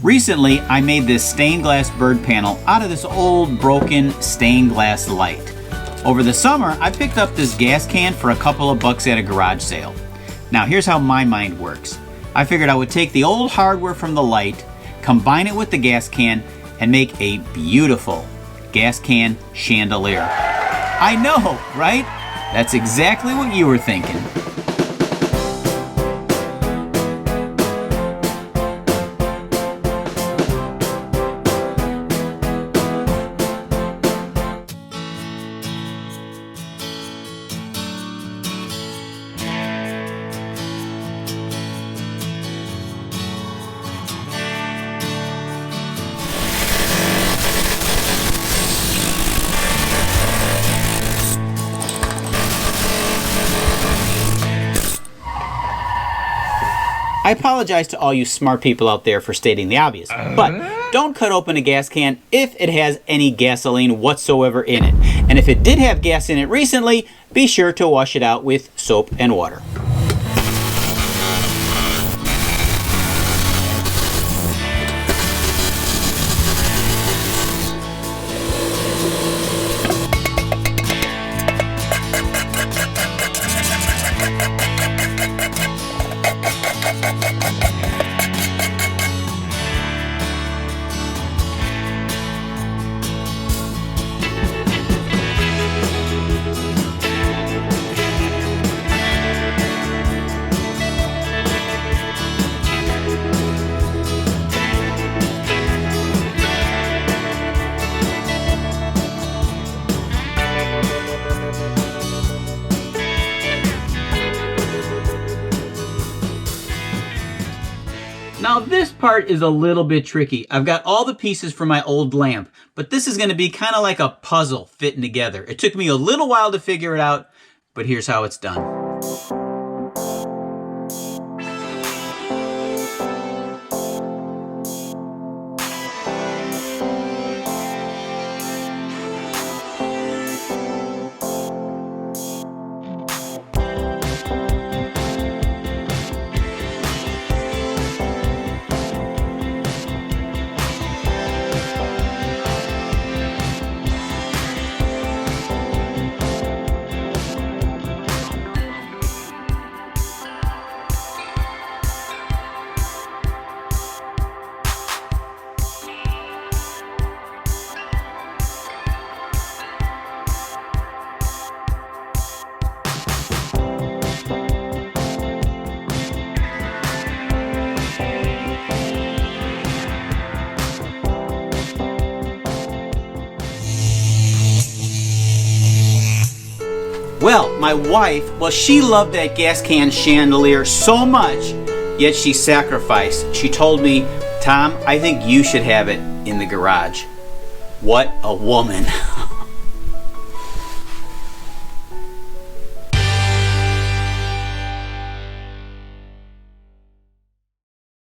Recently, I made this stained glass bird panel out of this old broken stained glass light. Over the summer, I picked up this gas can for a couple of bucks at a garage sale. Now here's how my mind works. I figured I would take the old hardware from the light, combine it with the gas can, and make a beautiful gas can chandelier. I know, right? That's exactly what you were thinking. I apologize to all you smart people out there for stating the obvious, but don't cut open a gas can if it has any gasoline whatsoever in it. And if it did have gas in it recently, be sure to wash it out with soap and water. Now this part is a little bit tricky. I've got all the pieces for my old lamp, but this is going to be kind of like a puzzle fitting together. It took me a little while to figure it out, but here's how it's done. Well, my wife, she loved that gas can chandelier so much, yet she sacrificed. She told me, "Tom, I think you should have it in the garage." What a woman.